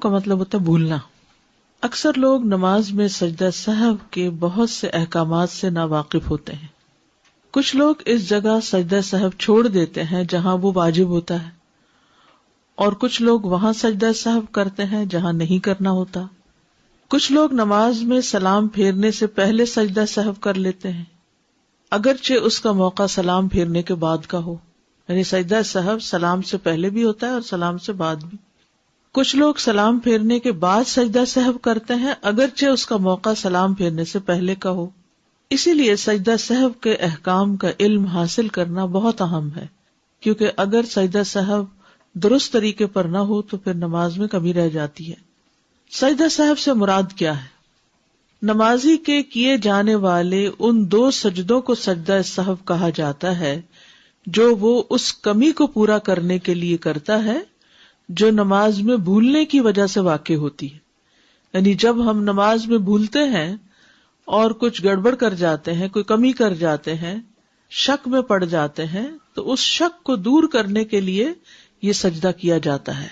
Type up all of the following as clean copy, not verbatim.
کا مطلب ہوتا ہے بھولنا. اکثر لوگ نماز میں سجدہ سہو کے بہت سے احکامات سے ناواقف ہوتے ہیں. کچھ لوگ اس جگہ سجدہ سہو چھوڑ دیتے ہیں جہاں وہ واجب ہوتا ہے، اور کچھ لوگ وہاں سجدہ سہو کرتے ہیں جہاں نہیں کرنا ہوتا. کچھ لوگ نماز میں سلام پھیرنے سے پہلے سجدہ سہو کر لیتے ہیں، اگرچہ اس کا موقع سلام پھیرنے کے بعد کا ہو. یعنی سجدہ سہو سلام سے پہلے بھی ہوتا ہے اور سلام سے بعد بھی. کچھ لوگ سلام پھیرنے کے بعد سجدہ سہو کرتے ہیں، اگرچہ اس کا موقع سلام پھیرنے سے پہلے کا ہو. اسی لیے سجدہ سہو کے احکام کا علم حاصل کرنا بہت اہم ہے، کیونکہ اگر سجدہ سہو درست طریقے پر نہ ہو تو پھر نماز میں کمی رہ جاتی ہے. سجدہ سہو سے مراد کیا ہے؟ نمازی کے کیے جانے والے ان 2 سجدوں کو سجدہ سہو کہا جاتا ہے جو وہ اس کمی کو پورا کرنے کے لیے کرتا ہے جو نماز میں بھولنے کی وجہ سے واقع ہوتی ہے. یعنی جب ہم نماز میں بھولتے ہیں اور کچھ گڑبڑ کر جاتے ہیں، کوئی کمی کر جاتے ہیں، شک میں پڑ جاتے ہیں، تو اس شک کو دور کرنے کے لیے یہ سجدہ کیا جاتا ہے.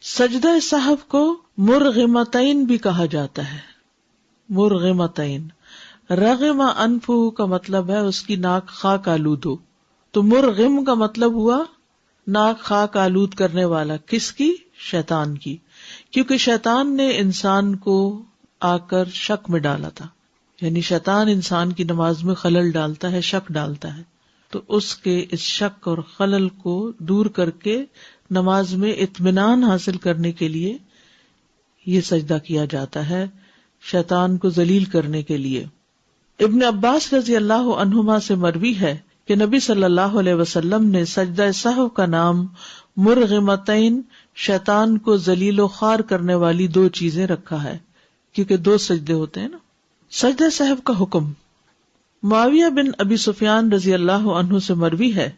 سجدہ سہو کو مرغمتین بھی کہا جاتا ہے. مرغمتین، رغم انفہ کا مطلب ہے اس کی ناک خاک آلود ہو، تو مرغم کا مطلب ہوا ناک خاک آلود کرنے والا. کس کی؟ شیطان کی، کیونکہ شیطان نے انسان کو آ کر شک میں ڈالا تھا. یعنی شیطان انسان کی نماز میں خلل ڈالتا ہے، شک ڈالتا ہے. تو اس کے اس شک اور خلل کو دور کر کے نماز میں اطمینان حاصل کرنے کے لیے یہ سجدہ کیا جاتا ہے، شیطان کو ذلیل کرنے کے لیے. ابن عباس رضی اللہ عنہما سے مروی ہے کہ نبی صلی اللہ علیہ وسلم نے سجدہ سہو کا نام مرغمتین، شیطان کو ذلیل و خوار کرنے والی 2 چیزیں رکھا ہے، کیونکہ 2 سجدے ہوتے ہیں نا. سجدہ سہو کا حکم. معاویہ بن ابی سفیان رضی اللہ عنہ سے مروی ہے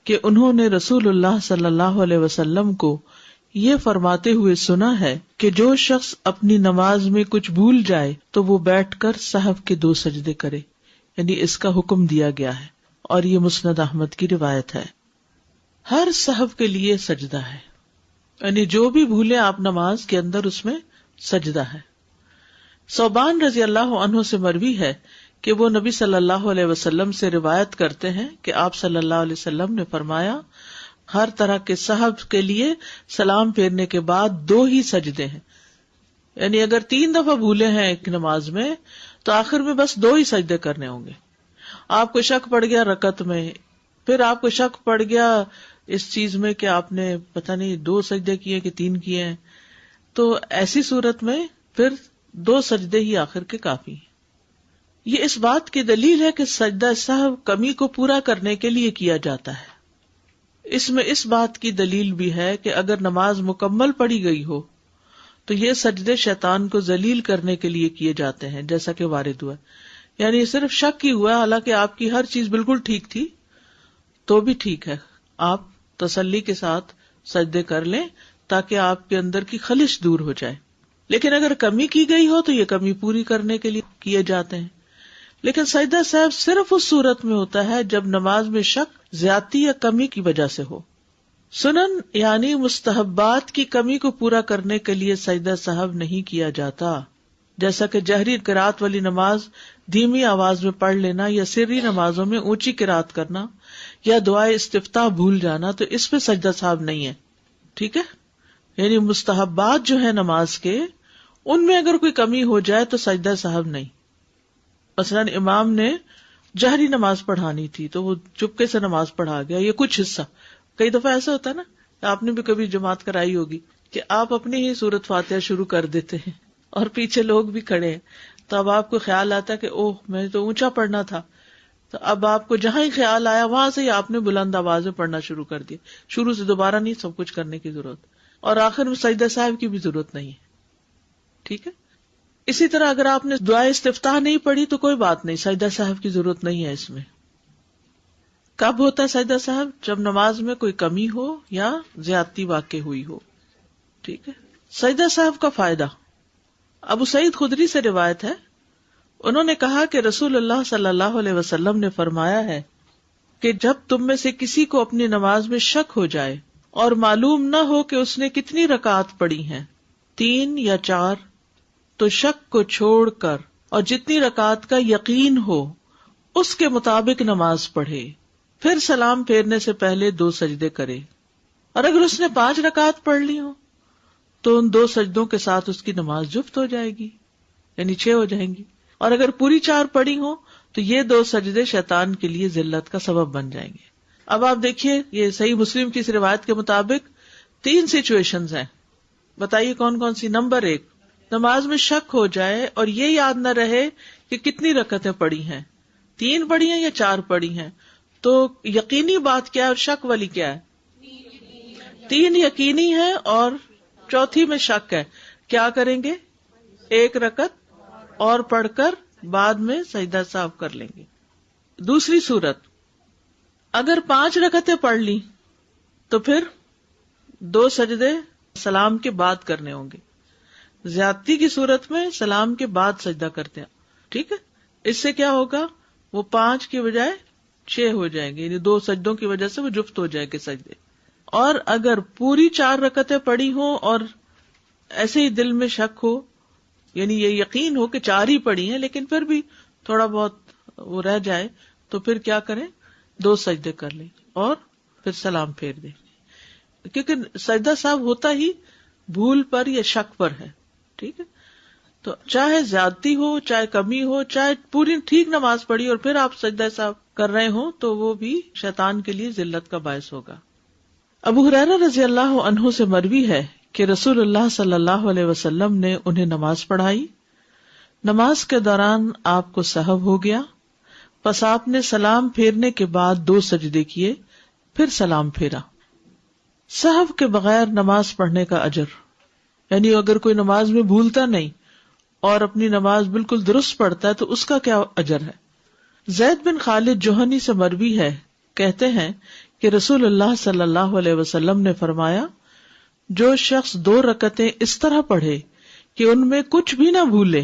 کہ انہوں نے رسول اللہ صلی اللہ علیہ وسلم کو یہ فرماتے ہوئے سنا ہے کہ جو شخص اپنی نماز میں کچھ بھول جائے تو وہ بیٹھ کر سہو کے 2 سجدے کرے. یعنی اس کا حکم دیا گیا ہے، اور یہ مسند احمد کی روایت ہے. ہر سہو کے لیے سجدہ ہے، یعنی جو بھی بھولے آپ نماز کے اندر اس میں سجدہ ہے. ثوبان رضی اللہ عنہ سے مروی ہے کہ وہ نبی صلی اللہ علیہ وسلم سے روایت کرتے ہیں کہ آپ صلی اللہ علیہ وسلم نے فرمایا ہر طرح کے سہو کے لیے سلام پھیرنے کے بعد 2 ہی سجدے ہیں. یعنی اگر 3 دفعہ بھولے ہیں ایک نماز میں تو آخر میں بس 2 ہی سجدے کرنے ہوں گے. آپ کو شک پڑ گیا رکعت میں، پھر آپ کو شک پڑ گیا اس چیز میں کہ آپ نے پتہ نہیں 2 سجدے کیے کہ 3 کیے ہیں، تو ایسی صورت میں پھر 2 سجدے ہی آخر کے کافی ہیں. یہ اس بات کی دلیل ہے کہ سجدہ سہو کمی کو پورا کرنے کے لیے کیا جاتا ہے. اس میں اس بات کی دلیل بھی ہے کہ اگر نماز مکمل پڑھی گئی ہو تو یہ سجدے شیطان کو ذلیل کرنے کے لیے کیے جاتے ہیں، جیسا کہ وارد ہوا. یعنی صرف شک ہی ہوا، حالانکہ آپ کی ہر چیز بالکل ٹھیک تھی تو بھی ٹھیک ہے، آپ تسلی کے ساتھ سجدے کر لیں تاکہ آپ کے اندر کی خلش دور ہو جائے. لیکن اگر کمی کی گئی ہو تو یہ کمی پوری کرنے کے لیے کیے جاتے ہیں. لیکن سجدہ سہو صرف اس صورت میں ہوتا ہے جب نماز میں شک زیادتی یا کمی کی وجہ سے ہو. سنن یعنی مستحبات کی کمی کو پورا کرنے کے لیے سجدہ سہو نہیں کیا جاتا، جیسا کہ جہری قرات والی نماز دھیمی آواز میں پڑھ لینا یا سری نمازوں میں اونچی قرات کرنا یا دعائے استفتاح بھول جانا، تو اس پہ سجدہ سہو نہیں ہے. ٹھیک ہے، یعنی مستحبات جو ہے نماز کے، ان میں اگر کوئی کمی ہو جائے تو سجدہ سہو نہیں. مثلاً امام نے جہری نماز پڑھانی تھی تو وہ چپکے سے نماز پڑھا گیا، یہ کچھ حصہ. کئی دفعہ ایسا ہوتا ہے نا، آپ نے بھی کبھی جماعت کرائی ہوگی کہ آپ اپنی ہی سورت فاتحہ شروع کر دیتے ہیں اور پیچھے لوگ بھی کھڑے ہیں، تو اب آپ کو خیال آتا ہے کہ اوہ میں تو اونچا پڑھنا تھا، تو اب آپ کو جہاں ہی خیال آیا وہاں سے ہی آپ نے بلند آواز میں پڑھنا شروع کر دیا. شروع سے دوبارہ نہیں سب کچھ کرنے کی ضرورت، اور آخر میں سجدہ سہو کی بھی ضرورت نہیں ہے. ٹھیک ہے. اسی طرح اگر آپ نے دعائے استفتاح نہیں پڑھی تو کوئی بات نہیں، سجدہ سہو کی ضرورت نہیں ہے اس میں. کب ہوتا ہے سجدہ سہو؟ جب نماز میں کوئی کمی ہو یا زیادتی واقع ہوئی ہو. ٹھیک ہے. سجدہ سہو کا فائدہ. ابو سعید خدری سے روایت ہے، انہوں نے کہا کہ رسول اللہ صلی اللہ علیہ وسلم نے فرمایا ہے کہ جب تم میں سے کسی کو اپنی نماز میں شک ہو جائے اور معلوم نہ ہو کہ اس نے کتنی رکعات پڑھی ہیں 3 یا 4 تو شک کو چھوڑ کر اور جتنی رکعت کا یقین ہو اس کے مطابق نماز پڑھے، پھر سلام پھیرنے سے پہلے 2 سجدے کرے، اور اگر اس نے 5 رکعت پڑھ لی ہو تو ان 2 سجدوں کے ساتھ اس کی نماز جفت ہو جائے گی، یعنی 6 ہو جائیں گی، اور اگر پوری 4 پڑھی ہو تو یہ 2 سجدے شیطان کے لیے ذلت کا سبب بن جائیں گے۔ اب آپ دیکھیے، یہ صحیح مسلم کی اس روایت کے مطابق 3 سچویشنز ہیں، بتائیے کون کون سی۔ نمبر 1، نماز میں شک ہو جائے اور یہ یاد نہ رہے کہ کتنی رکعتیں پڑھی ہیں، 3 پڑھی ہیں یا 4 پڑھی ہیں، تو یقینی بات کیا ہے اور شک والی کیا ہے؟ 3 یقینی ہے اور چوتھی میں شک ہے۔ کیا کریں گے؟ 1 رکعت اور پڑھ کر بعد میں سجدہ سہو کر لیں گے۔ دوسری صورت، اگر 5 رکعتیں پڑھ لی تو پھر 2 سجدے سلام کے بعد کرنے ہوں گے۔ زیادتی کی صورت میں سلام کے بعد سجدہ کرتے ہیں، ٹھیک ہے؟ اس سے کیا ہوگا؟ وہ 5 کی بجائے 6 ہو جائیں گے، یعنی 2 سجدوں کی وجہ سے وہ جفت ہو جائیں گے سجدے۔ اور اگر پوری 4 رکعتیں پڑھی ہوں اور ایسے ہی دل میں شک ہو، یعنی یہ یقین ہو کہ 4 ہی پڑھی ہیں لیکن پھر بھی تھوڑا بہت وہ رہ جائے، تو پھر کیا کریں؟ 2 سجدے کر لیں اور پھر سلام پھیر دیں، کیونکہ سجدہ صاحب ہوتا ہی بھول پر یا شک پر ہے، ٹھیک ہے؟ تو چاہے زیادتی ہو، چاہے کمی ہو، چاہے پوری ٹھیک نماز پڑھی اور پھر آپ سجدہ صاحب کر رہے ہوں تو وہ بھی شیطان کے لیے ذلت کا باعث ہوگا۔ ابو ہریرہ رضی اللہ عنہ سے مروی ہے کہ رسول اللہ صلی اللہ علیہ وسلم نے انہیں نماز پڑھائی، نماز کے دوران آپ کو سہو ہو گیا، پس آپ نے سلام پھیرنے کے بعد 2 سجدے کیے، پھر سلام پھیرا۔ سہو کے بغیر نماز پڑھنے کا اجر، یعنی اگر کوئی نماز میں بھولتا نہیں اور اپنی نماز بالکل درست پڑھتا ہے تو اس کا کیا اجر ہے؟ زید بن خالد جوہنی سے مروی ہے، کہتے ہیں کہ رسول اللہ صلی اللہ علیہ وسلم نے فرمایا، جو شخص 2 رکعتیں اس طرح پڑھے کہ ان میں کچھ بھی نہ بھولے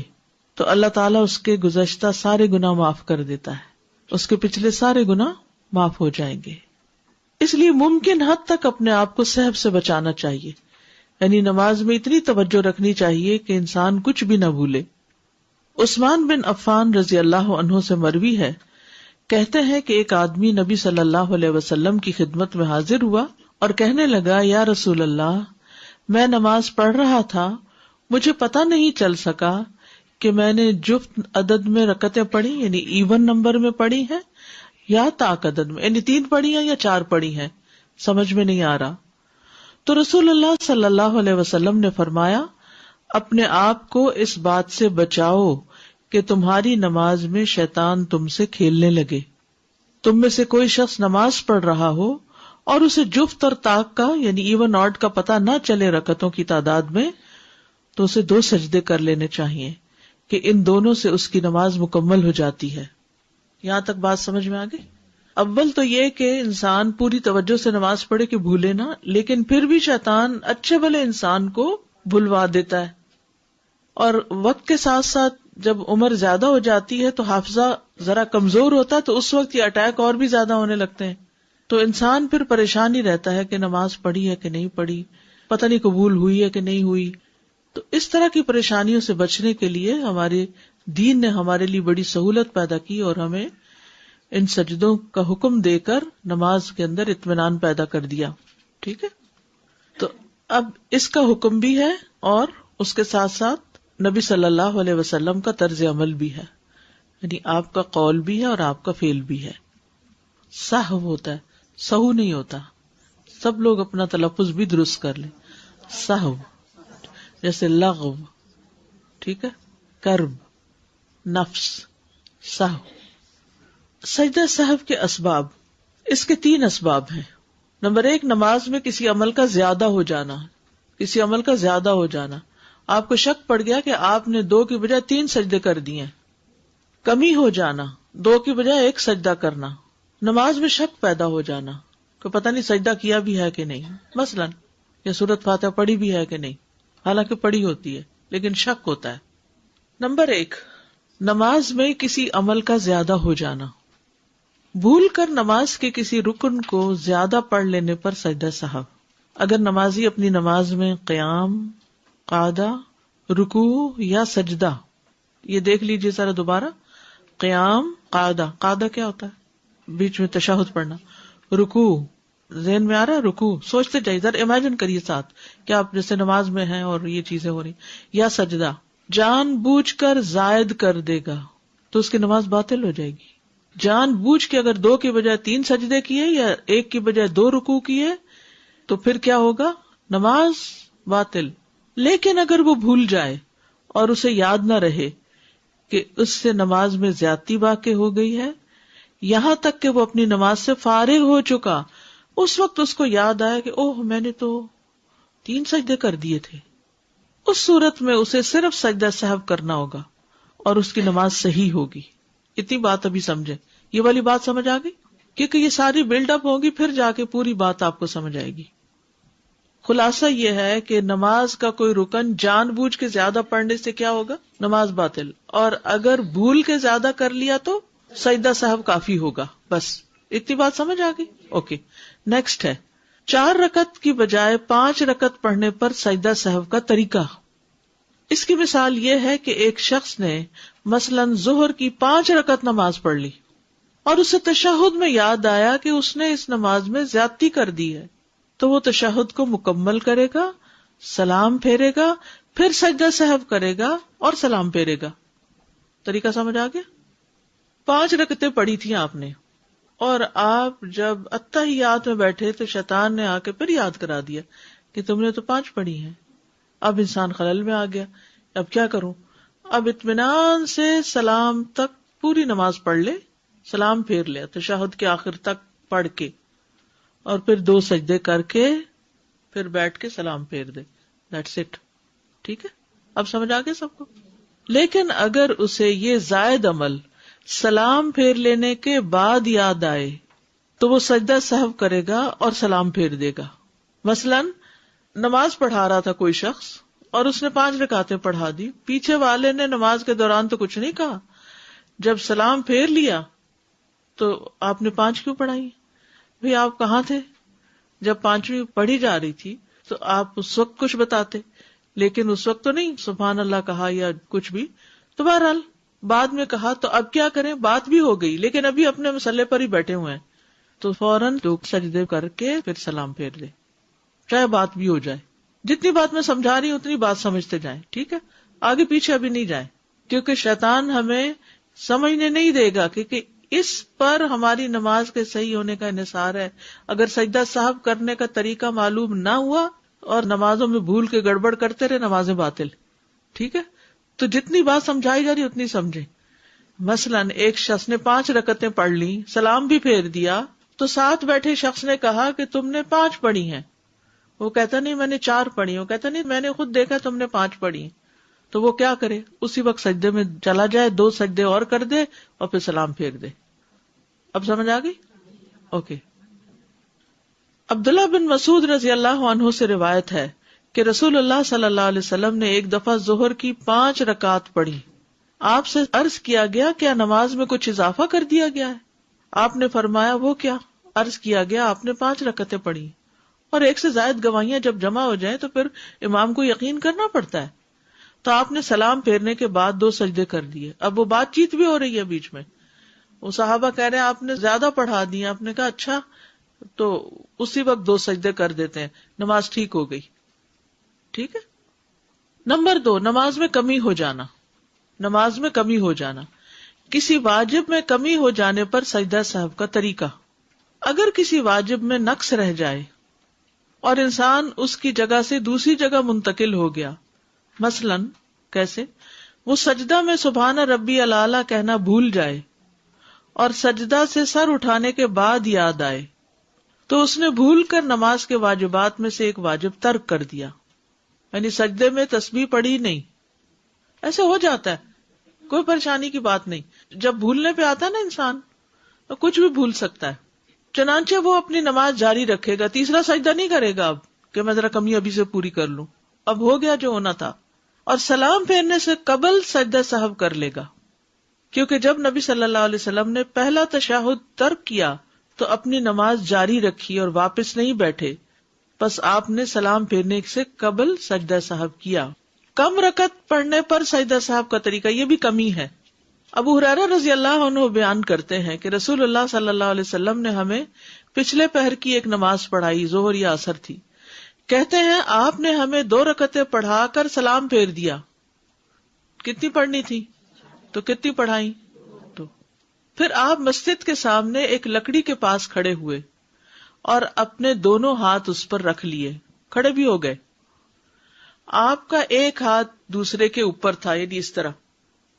تو اللہ تعالیٰ اس کے گزشتہ سارے گناہ معاف کر دیتا ہے، اس کے پچھلے سارے گناہ معاف ہو جائیں گے۔ اس لیے ممکن حد تک اپنے آپ کو سہو سے بچانا چاہیے، یعنی نماز میں اتنی توجہ رکھنی چاہیے کہ انسان کچھ بھی نہ بھولے۔ عثمان بن عفان رضی اللہ عنہ سے مروی ہے، کہتے ہیں کہ ایک آدمی نبی صلی اللہ علیہ وسلم کی خدمت میں حاضر ہوا اور کہنے لگا، یا رسول اللہ، میں نماز پڑھ رہا تھا، مجھے پتہ نہیں چل سکا کہ میں نے جفت عدد میں رکعتیں پڑھی، یعنی ایون نمبر میں پڑھی ہیں یا طاق عدد میں، یعنی 3 پڑھی ہیں یا 4 پڑھی ہیں، سمجھ میں نہیں آ رہا۔ تو رسول اللہ صلی اللہ علیہ وسلم نے فرمایا، اپنے آپ کو اس بات سے بچاؤ کہ تمہاری نماز میں شیطان تم سے کھیلنے لگے۔ تم میں سے کوئی شخص نماز پڑھ رہا ہو اور اسے جفت اور طاق کا یعنی ایون آڈ کا پتہ نہ چلے رکعتوں کی تعداد میں، تو اسے 2 سجدے کر لینے چاہیے کہ ان دونوں سے اس کی نماز مکمل ہو جاتی ہے۔ یہاں تک بات سمجھ میں آ گئی؟ اول تو یہ کہ انسان پوری توجہ سے نماز پڑھے کہ بھولے نہ، لیکن پھر بھی شیطان اچھے بھلے انسان کو بھلوا دیتا ہے، اور وقت کے ساتھ ساتھ جب عمر زیادہ ہو جاتی ہے تو حافظہ ذرا کمزور ہوتا ہے، تو اس وقت یہ اٹیک اور بھی زیادہ ہونے لگتے ہیں، تو انسان پھر پریشان ہی رہتا ہے کہ نماز پڑھی ہے کہ نہیں پڑھی، پتہ نہیں قبول ہوئی ہے کہ نہیں ہوئی۔ تو اس طرح کی پریشانیوں سے بچنے کے لیے ہمارے دین نے ہمارے لیے بڑی سہولت پیدا کی اور ہمیں ان سجدوں کا حکم دے کر نماز کے اندر اطمینان پیدا کر دیا، ٹھیک ہے؟ تو اب اس کا حکم بھی ہے اور اس کے ساتھ ساتھ نبی صلی اللہ علیہ وسلم کا طرز عمل بھی ہے، یعنی آپ کا قول بھی ہے اور آپ کا فعل بھی ہے۔ سہو ہوتا ہے، سہو نہیں ہوتا، سب لوگ اپنا تلفظ بھی درست کر لیں۔ سہو جیسے لغو، ٹھیک ہے، کرب، نفس، سہو۔ سجدہ سہو کے اسباب، اس کے 3 اسباب ہیں۔ نمبر 1، نماز میں کسی عمل کا زیادہ ہو جانا، کسی عمل کا زیادہ ہو جانا۔ آپ کو شک پڑ گیا کہ آپ نے 2 کی بجائے 3 سجدے کر دیے۔ کمی ہو جانا، 2 کی بجائے 1 سجدہ کرنا۔ نماز میں شک پیدا ہو جانا کہ پتہ نہیں سجدہ کیا بھی ہے کہ نہیں، مثلا یا سورۃ فاتحہ پڑھی بھی ہے کہ نہیں، حالانکہ پڑھی ہوتی ہے لیکن شک ہوتا ہے۔ نمبر 1، نماز میں کسی عمل کا زیادہ ہو جانا، بھول کر نماز کے کسی رکن کو زیادہ پڑھ لینے پر سجدہ سہو۔ اگر نمازی اپنی نماز میں قیام، قعدہ، رکوع یا سجدہ. یہ دیکھ لیجیے ذرا دوبارہ. قیام، قعدہ. قعدہ کیا ہوتا ہے؟ بیچ میں تشہد پڑھنا. رکوع، ذہن میں آ رہا ہے رکوع؟ سوچتے جائیے ذرا، امیجن کریے ساتھ کہ آپ جیسے نماز میں ہیں اور یہ چیزیں ہو رہی. یا سجدہ، جان بوجھ کر زائد کر دے گا تو اس کی نماز باطل ہو جائے گی. جان بوجھ کے اگر 2 کی بجائے 3 سجدے کیے یا 1 کی بجائے 2 رکوع کیے تو پھر کیا ہوگا؟ نماز باطل. لیکن اگر وہ بھول جائے اور اسے یاد نہ رہے کہ اس سے نماز میں زیادتی واقع ہو گئی ہے، یہاں تک کہ وہ اپنی نماز سے فارغ ہو چکا، اس وقت اس کو یاد آیا کہ اوہ میں نے تو 3 سجدے کر دیے تھے، اس صورت میں اسے صرف سجدہ سہو کرنا ہوگا اور اس کی نماز صحیح ہوگی. اتنی بات ابھی سمجھے. یہ والی بات سمجھ آ گئی؟ کیونکہ یہ ساری بلڈ اپ ہوگی، پھر جا کے پوری بات آپ کو سمجھ آئے گی. خلاصہ یہ ہے کہ نماز کا کوئی رکن جان بوجھ کے زیادہ پڑھنے سے کیا ہوگا؟ نماز باطل. اور اگر بھول کے زیادہ کر لیا تو سجدہ سہو کافی ہوگا. بس اتنی بات سمجھ آ گئی؟ اوکے. نیکسٹ ہے 4 رکعت کی بجائے 5 رکعت پڑھنے پر سجدہ سہو کا طریقہ. اس کی مثال یہ ہے کہ ایک شخص نے مثلاً ظہر کی 5 رکعت نماز پڑھ لی اور اسے تشہد میں یاد آیا کہ اس نے اس نماز میں زیادتی کر دی ہے، تو وہ تشہد کو مکمل کرے گا، سلام پھیرے گا، پھر سجدہ سہو کرے گا اور سلام پھیرے گا. طریقہ سمجھ آ گیا؟ 5 رکعتیں پڑھی تھیں آپ نے، اور آپ جب اتحیات میں بیٹھے تو شیطان نے آ کے پھر یاد کرا دیا کہ تم نے تو 5 پڑھی ہیں. اب انسان خلل میں آ گیا. اب کیا کروں؟ اب اطمینان سے سلام تک پوری نماز پڑھ لے، سلام پھیر لے تشہد کے آخر تک پڑھ کے، اور پھر 2 سجدے کر کے پھر بیٹھ کے سلام پھیر دے. That's it. ٹھیک ہے؟ اب سمجھ آ گیا سب کو؟ لیکن اگر اسے یہ زائد عمل سلام پھیر لینے کے بعد یاد آئے تو وہ سجدہ سہو کرے گا اور سلام پھیر دے گا. مثلاً نماز پڑھا رہا تھا کوئی شخص اور اس نے 5 رکعتیں پڑھا دی، پیچھے والے نے نماز کے دوران تو کچھ نہیں کہا، جب سلام پھیر لیا تو آپ نے 5 کیوں پڑھائی؟ بھئی آپ کہاں تھے جب 5ویں پڑھی جا رہی تھی؟ تو آپ اس وقت کچھ بتاتے، لیکن اس وقت تو نہیں سبحان اللہ کہا یا کچھ بھی. تو بہرحال بعد میں کہا تو اب کیا کریں؟ بات بھی ہو گئی لیکن ابھی اپنے مسئلے پر ہی بیٹھے ہوئے ہیں، تو فوراً 2 سجدے کر کے پھر سلام پھیر دے، چاہے بات بھی ہو جائے. جتنی بات میں سمجھا رہی ہوں اتنی بات سمجھتے جائیں. ٹھیک ہے؟ آگے پیچھے ابھی نہیں جائیں، کیونکہ شیطان ہمیں سمجھنے نہیں دے گا، کیونکہ اس پر ہماری نماز کے صحیح ہونے کا انحصار ہے. اگر سجدہ صاحب کرنے کا طریقہ معلوم نہ ہوا اور نمازوں میں بھول کے گڑبڑ کرتے رہے، نمازیں باطل. ٹھیک ہے؟ تو جتنی بات سمجھائی جا رہی اتنی سمجھیں. مثلاً ایک شخص نے 5 رکعتیں پڑھ لی، سلام بھی پھیر دیا، تو ساتھ بیٹھے شخص نے کہا کہ تم نے 5 پڑھی ہیں. وہ کہتا نہیں میں نے 4 پڑھی. وہ کہتا نہیں میں نے خود دیکھا تم نے 5 پڑھی. تو وہ کیا کرے؟ اسی وقت سجدے میں چلا جائے، 2 سجدے اور کر دے اور پھر سلام پھیر دے. اب سمجھ آ گئی؟ اوکے. عبداللہ بن مسعود رضی اللہ عنہ سے روایت ہے کہ رسول اللہ صلی اللہ علیہ وسلم نے ایک دفعہ ظہر کی 5 رکعت پڑھی. آپ سے عرض کیا گیا کیا نماز میں کچھ اضافہ کر دیا گیا ہے؟ آپ نے فرمایا وہ کیا؟ عرض کیا گیا آپ نے 5 رکعتیں پڑھی. اور 1 سے زائد گواہیاں جب جمع ہو جائیں تو پھر امام کو یقین کرنا پڑتا ہے. تو آپ نے سلام پھیرنے کے بعد 2 سجدے کر دیے. اب وہ بات چیت بھی ہو رہی ہے بیچ میں، وہ صحابہ کہہ رہے ہیں آپ نے زیادہ پڑھا دی. آپ نے کہا اچھا، تو اسی وقت 2 سجدے کر دیتے ہیں، نماز ٹھیک ہو گئی. ٹھیک ہے. نمبر 2، نماز میں کمی ہو جانا. نماز میں کمی ہو جانا، کسی واجب میں کمی ہو جانے پر سجدہ سہو کا طریقہ. اگر کسی واجب میں نقص رہ جائے اور انسان اس کی جگہ سے دوسری جگہ منتقل ہو گیا، مثلاً کیسے؟ وہ سجدہ میں سبحان ربی الاعلیٰ کہنا بھول جائے اور سجدہ سے سر اٹھانے کے بعد یاد آئے تو اس نے بھول کر نماز کے واجبات میں سے ایک واجب ترک کر دیا. یعنی سجدے میں تسبیح پڑھی نہیں. ایسے ہو جاتا ہے، کوئی پریشانی کی بات نہیں. جب بھولنے پہ آتا ہے نا انسان تو کچھ بھی بھول سکتا ہے. چنانچہ وہ اپنی نماز جاری رکھے گا، تیسرا سجدہ نہیں کرے گا اب کہ میں ذرا کمی ابھی سے پوری کر لوں، اب ہو گیا جو ہونا تھا. اور سلام پھیرنے سے قبل سجدہ سہو کر لے گا، کیونکہ جب نبی صلی اللہ علیہ وسلم نے پہلا تشہد ترک کیا تو اپنی نماز جاری رکھی اور واپس نہیں بیٹھے، پس آپ نے سلام پھیرنے سے قبل سجدہ سہو کیا. کم رکعت پڑھنے پر سجدہ سہو کا طریقہ یہ بھی کمی ہے. ابو ہریرہ رضی اللہ عنہ بیان کرتے ہیں کہ رسول اللہ صلی اللہ علیہ وسلم نے ہمیں پچھلے پہر کی ایک نماز پڑھائی، ظہر یا عصر تھی. کہتے ہیں آپ نے ہمیں 2 رکعتیں پڑھا کر سلام پھیر دیا. کتنی پڑھنی تھی؟ تو کتنی پڑھائی؟ تو پھر آپ مسجد کے سامنے ایک لکڑی کے پاس کھڑے ہوئے اور اپنے دونوں ہاتھ اس پر رکھ لیے، کھڑے بھی ہو گئے. آپ کا ایک ہاتھ دوسرے کے اوپر تھا، یعنی اس طرح،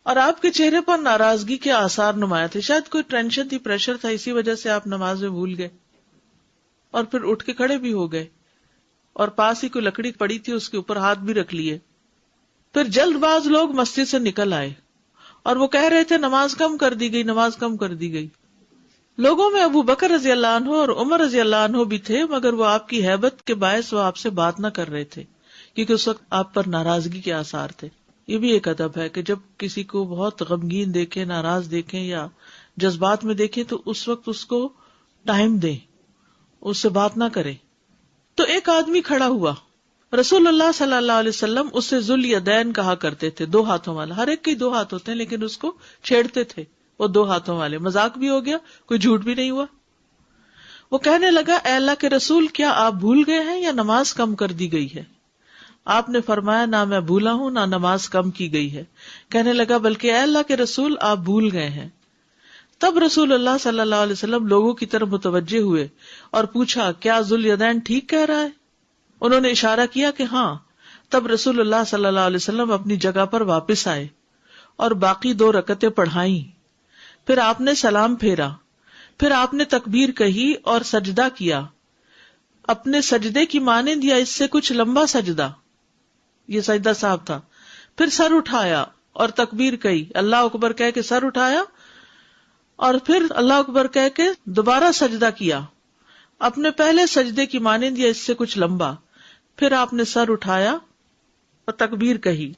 اور آپ کے چہرے پر ناراضگی کے آثار نمایاں تھے. شاید کوئی ٹینشن تھی، پریشر تھا، اسی وجہ سے آپ نماز میں بھول گئے اور پھر اٹھ کے کھڑے بھی ہو گئے، اور پاس ہی کوئی لکڑی پڑی تھی اس کے اوپر ہاتھ بھی رکھ لیے. پھر جلد باز لوگ مسجد سے نکل آئے اور وہ کہہ رہے تھے نماز کم کر دی گئی، نماز کم کر دی گئی. لوگوں میں ابو بکر رضی اللہ عنہ اور عمر رضی اللہ عنہ بھی تھے، مگر وہ آپ کی ہیبت کے باعث وہ آپ سے بات نہ کر رہے تھے، کیونکہ اس وقت آپ پر ناراضگی کے آثار تھے. یہ بھی ایک ادب ہے کہ جب کسی کو بہت غمگین دیکھیں، ناراض دیکھیں یا جذبات میں دیکھیں تو اس وقت اس کو ٹائم دیں، اس سے بات نہ کریں. تو ایک آدمی کھڑا ہوا، رسول اللہ صلی اللہ علیہ وسلم اسے ذل یدین کہا کرتے تھے، 2 ہاتھوں والا. ہر ایک کے 2 ہاتھ ہوتے ہیں لیکن اس کو چھیڑتے تھے وہ 2 ہاتھوں والے. مذاق بھی ہو گیا، کوئی جھوٹ بھی نہیں ہوا. وہ کہنے لگا اے اللہ کے رسول، کیا آپ بھول گئے ہیں یا نماز کم کر دی گئی ہے؟ آپ نے فرمایا نہ میں بھولا ہوں نہ نماز کم کی گئی ہے. کہنے لگا بلکہ اے اللہ کے رسول آپ بھول گئے ہیں. تب رسول اللہ صلی اللہ علیہ وسلم لوگوں کی طرف متوجہ ہوئے اور پوچھا کیا ذل یدین ٹھیک کہہ رہا ہے؟ انہوں نے اشارہ کیا کہ ہاں. تب رسول اللہ صلی اللہ علیہ وسلم اپنی جگہ پر واپس آئے اور باقی 2 رکعتیں پڑھائیں. پھر آپ نے سلام پھیرا، پھر آپ نے تکبیر کہی اور سجدہ کیا. اپنے سجدے کی مانند یا اس سے کچھ لمبا سجدہ، یہ سجدہ صاحب تھا. پھر سر اٹھایا اور تکبیر کہی، اللہ اکبر کہہ کے سر اٹھایا اور پھر اللہ اکبر کہہ کے دوبارہ سجدہ کیا، اپنے پہلے سجدے کی مانند یا اس سے کچھ لمبا. پھر آپ نے سر اٹھایا اور تکبیر کہی.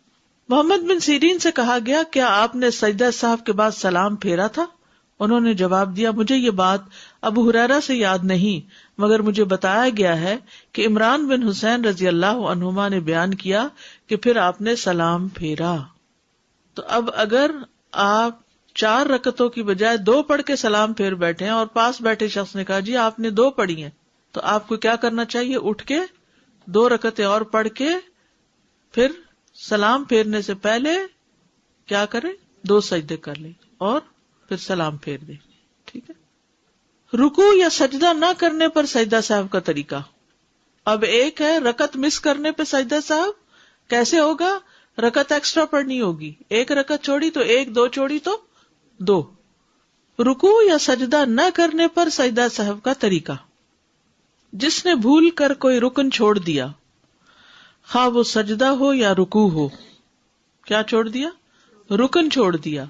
محمد بن سیرین سے کہا گیا کیا آپ نے سجدہ صاحب کے بعد سلام پھیرا تھا؟ انہوں نے جواب دیا مجھے یہ بات ابو ہریرہ سے یاد نہیں، مگر مجھے بتایا گیا ہے کہ عمران بن حسین رضی اللہ عنہما نے بیان کیا کہ پھر آپ نے سلام پھیرا. تو اب اگر آپ 4 رکعتوں کی بجائے 2 پڑھ کے سلام پھیر بیٹھے ہیں اور پاس بیٹھے شخص نے کہا جی آپ نے 2 پڑھی ہیں، تو آپ کو کیا کرنا چاہیے؟ اٹھ کے 2 رکعتیں اور پڑھ کے پھر سلام پھیرنے سے پہلے کیا کریں؟ 2 سجدے کر لیں اور پھر سلام پھیر دیں. ٹھیک ہے. رکوع یا سجدہ نہ کرنے پر سجدہ صاحب کا طریقہ. اب ایک ہے رکعت مس کرنے پہ سجدہ صاحب، کیسے ہوگا؟ رکعت ایکسٹرا پڑھنی ہوگی، 1 رکعت چھوڑی تو 1، 2 چھوڑی تو 2. رکوع یا سجدہ نہ کرنے پر سجدہ صاحب کا طریقہ. جس نے بھول کر کوئی رکن چھوڑ دیا، خواہ وہ سجدہ ہو یا رکوع ہو. کیا چھوڑ دیا؟ رکن چھوڑ دیا،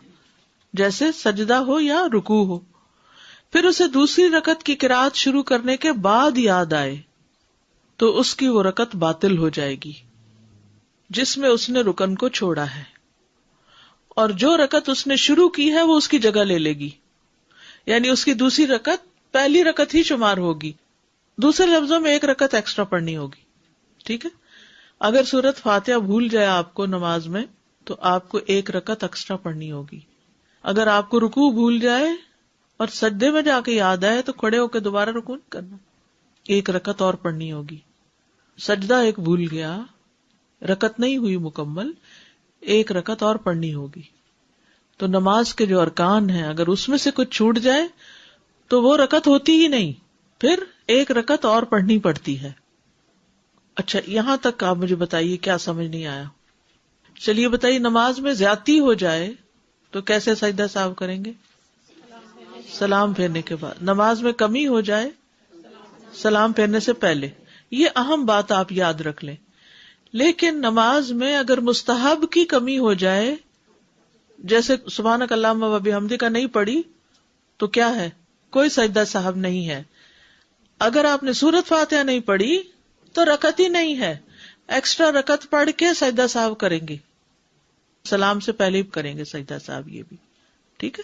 جیسے سجدہ ہو یا رکوع ہو. پھر اسے دوسری رکعت کی قرات شروع کرنے کے بعد یاد آئے تو اس کی وہ رکعت باطل ہو جائے گی جس میں اس نے رکن کو چھوڑا ہے، اور جو رکعت اس نے شروع کی ہے وہ اس کی جگہ لے لے گی، یعنی اس کی دوسری رکعت پہلی رکعت ہی شمار ہوگی. دوسرے لفظوں میں 1 رکعت ایکسٹرا پڑھنی ہوگی. ٹھیک ہے. اگر سورۃ فاتحہ بھول جائے آپ کو نماز میں تو آپ کو 1 رکعت ایکسٹرا پڑھنی ہوگی. اگر آپ کو رکوع بھول جائے اور سجدے میں جا کے یاد آئے تو کھڑے ہو کے دوبارہ رکوع نہیں کرنا، 1 رکعت اور پڑھنی ہوگی. سجدہ ایک بھول گیا، رکعت نہیں ہوئی مکمل، 1 رکعت اور پڑھنی ہوگی. تو نماز کے جو ارکان ہیں اگر اس میں سے کچھ چھوٹ جائے تو وہ رکعت ہوتی ہی نہیں، پھر 1 رکعت اور پڑھنی پڑتی ہے. اچھا یہاں تک آپ مجھے بتائیے کیا سمجھ نہیں آیا؟ چلیے بتائیے نماز میں زیادتی ہو جائے تو کیسے سجدہ صاحب کریں گے؟ سلام پھیرنے کے بعد. نماز میں کمی ہو جائے سلام پھیرنے سے پہلے. یہ اہم بات آپ یاد رکھ لیں. لیکن نماز میں اگر مستحب کی کمی ہو جائے، جیسے سبحانک اللہم و بحمدک کا نہیں پڑھی تو کیا ہے؟ کوئی سجدہ صاحب نہیں ہے. اگر آپ نے سورۃ فاتحہ نہیں پڑھی تو رکعت ہی نہیں ہے، ایکسٹرا رکعت پڑھ کے سجدہ صاحب کریں گے، سلام سے پہلے ہی کریں گے سجدہ صاحب. یہ بھی ٹھیک ہے.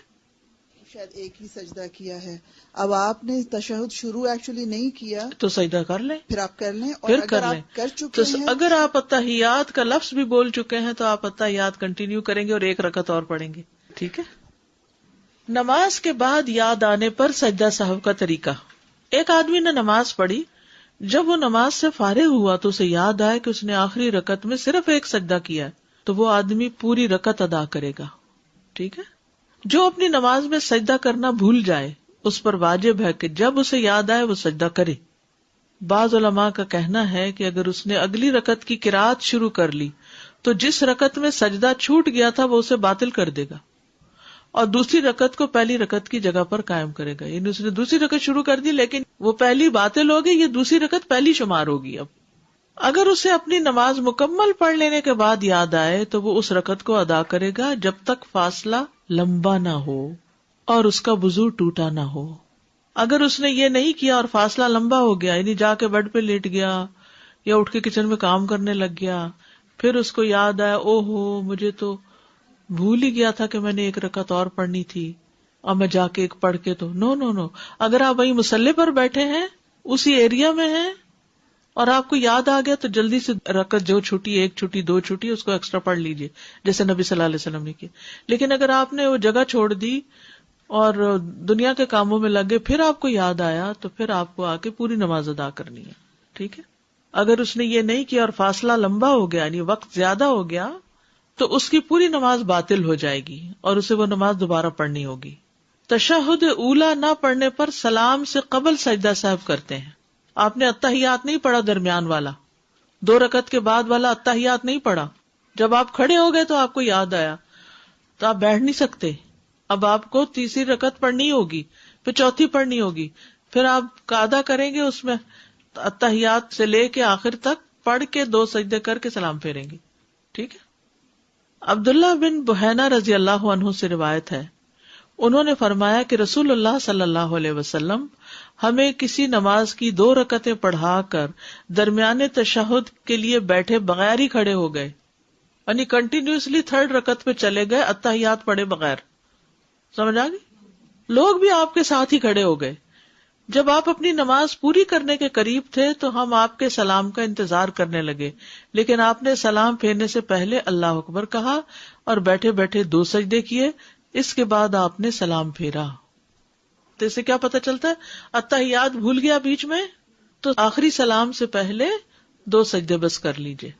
شاید ایک ہی سجدہ کیا ہے، اب آپ نے تشہد شروع ایکچولی نہیں کیا تو سجدہ کر لیں، پھر آپ کر لیں، اور پھر اگر کر لیں آپ کر چکے تو ہیں اگر آپ اتحیات کا لفظ بھی بول چکے ہیں تو آپ اتحیات کنٹینیو کریں گے اور ایک رکعت اور پڑھیں گے. ٹھیک ہے. نماز کے بعد یاد آنے پر سجدہ سہو کا طریقہ. ایک آدمی نے نماز پڑھی، جب وہ نماز سے فارغ ہوا تو اسے یاد آیا کہ اس نے آخری رکعت میں صرف ایک سجدہ کیا ہے، تو وہ آدمی پوری رکعت ادا کرے گا. ٹھیک ہے. جو اپنی نماز میں سجدہ کرنا بھول جائے اس پر واجب ہے کہ جب اسے یاد آئے وہ سجدہ کرے. بعض علماء کا کہنا ہے کہ اگر اس نے اگلی رکعت کی قرات شروع کر لی تو جس رکعت میں سجدہ چھوٹ گیا تھا وہ اسے باطل کر دے گا اور دوسری رکعت کو پہلی رکعت کی جگہ پر قائم کرے گا. یعنی اس نے دوسری رکعت شروع کر دی لیکن وہ پہلی باطل ہوگی، یہ دوسری رکعت پہلی شمار ہوگی. اب اگر اسے اپنی نماز مکمل پڑھ لینے کے بعد یاد آئے تو وہ اس رکعت کو ادا کرے گا جب تک فاصلہ لمبا نہ ہو اور اس کا وضو ٹوٹا نہ ہو. اگر اس نے یہ نہیں کیا اور فاصلہ لمبا ہو گیا، یعنی جا کے بیڈ پہ لیٹ گیا یا اٹھ کے کچن میں کام کرنے لگ گیا، پھر اس کو یاد آیا او ہو مجھے تو بھول ہی گیا تھا کہ میں نے ایک رکعت اور پڑھنی تھی اور میں جا کے ایک پڑھ کے تو نو اگر آپ وہیں مصلی پر بیٹھے ہیں اسی ایریا میں ہیں اور آپ کو یاد آ گیا تو جلدی سے رکعت جو چھوٹی، ایک چھوٹی، دو چھوٹی، اس کو ایکسٹرا پڑھ لیجئے جیسے نبی صلی اللہ علیہ وسلم نے کیا. لیکن اگر آپ نے وہ جگہ چھوڑ دی اور دنیا کے کاموں میں لگے پھر آپ کو یاد آیا تو پھر آپ کو آ کے پوری نماز ادا کرنی ہے. ٹھیک ہے. اگر اس نے یہ نہیں کیا اور فاصلہ لمبا ہو گیا یعنی وقت زیادہ ہو گیا تو اس کی پوری نماز باطل ہو جائے گی اور اسے وہ نماز دوبارہ پڑھنی ہوگی. تشہد اولا نہ پڑھنے پر سلام سے قبل سجدہ سہو کرتے ہیں. آپ نے اتحیات نہیں پڑھا، درمیان والا 2 رکعت کے بعد والا اتحیات نہیں پڑھا، جب آپ کھڑے ہو گئے تو آپ کو یاد آیا تو آپ بیٹھ نہیں سکتے. اب آپ کو تیسری رکعت پڑھنی ہوگی، پھر چوتھی پڑھنی ہوگی، پھر آپ قاعدہ کریں گے اس میں اتحیات سے لے کے آخر تک پڑھ کے 2 سجدے کر کے سلام پھیریں گے. ٹھیک ہے. عبداللہ بن بحینہ رضی اللہ عنہ سے روایت ہے، انہوں نے فرمایا کہ رسول اللہ صلی اللہ علیہ وسلم ہمیں کسی نماز کی 2 رکعتیں پڑھا کر درمیانے تشہد کے لیے بیٹھے بغیر ہی کھڑے ہو گئے، یعنی کنٹینیوسلی 3rd رکعت پہ چلے گئے اتحیات پڑھے بغیر. سمجھ آ گئی؟ لوگ بھی آپ کے ساتھ ہی کھڑے ہو گئے. جب آپ اپنی نماز پوری کرنے کے قریب تھے تو ہم آپ کے سلام کا انتظار کرنے لگے، لیکن آپ نے سلام پھیرنے سے پہلے اللہ اکبر کہا اور بیٹھے بیٹھے 2 سجدے کیے، اس کے بعد آپ نے سلام پھیرا. تو اس سے کیا پتہ چلتا ہے؟ اتحیات بھول گیا بیچ میں تو آخری سلام سے پہلے 2 سجدے بس کر لیجئے.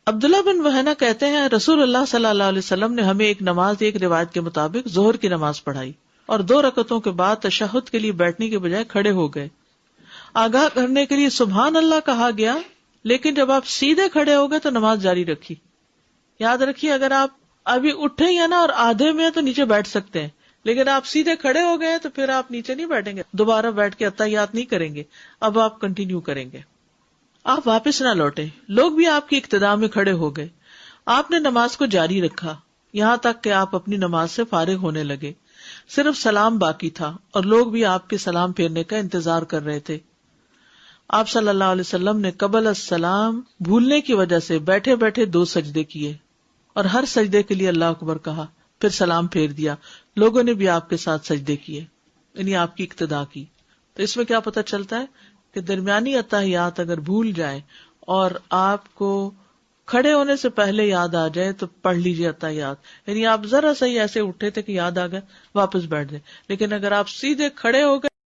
عبداللہ بن وہینہ کہتے ہیں رسول اللہ صلی اللہ علیہ وسلم نے ہمیں ایک نماز، ایک روایت کے مطابق ظہر کی نماز پڑھائی اور 2 رکعتوں کے بعد تشہد کے لیے بیٹھنے کے بجائے کھڑے ہو گئے. آگاہ کرنے کے لیے سبحان اللہ کہا گیا، لیکن جب آپ سیدھے کھڑے ہو گئے تو نماز جاری رکھی. یاد رکھیے اگر آپ ابھی اٹھے یا نا اور آدھے میں تو نیچے بیٹھ سکتے ہیں، لیکن آپ سیدھے کھڑے ہو گئے تو پھر آپ نیچے نہیں بیٹھیں گے، دوبارہ بیٹھ کے اتحیات نہیں کریں گے، اب آپ کنٹینیو کریں گے. آپ واپس نہ لوٹے. لوگ بھی آپ کی اقتداء میں کھڑے ہو گئے. آپ نے نماز کو جاری رکھا یہاں تک کہ آپ اپنی نماز سے فارغ ہونے لگے. صرف سلام باقی تھا اور لوگ بھی آپ کے سلام پھیرنے کا انتظار کر رہے تھے. آپ صلی اللہ علیہ وسلم نے قبل السلام بھولنے کی وجہ سے بیٹھے بیٹھے 2 سجدے کیے اور ہر سجدے کے لیے اللہ اکبر کہا، پھر سلام پھیر دیا. لوگوں نے بھی آپ کے ساتھ سجدے کیے، یعنی آپ کی اقتداء کی. تو اس میں کیا پتہ چلتا ہے کہ درمیانی اتحیات اگر بھول جائیں اور آپ کو کھڑے ہونے سے پہلے یاد آ جائے تو پڑھ لیجیے اتحیات. یعنی آپ ذرا سا ہی ایسے اٹھے تھے کہ یاد آ گیا، واپس بیٹھ جائیں. لیکن اگر آپ سیدھے کھڑے ہو گئے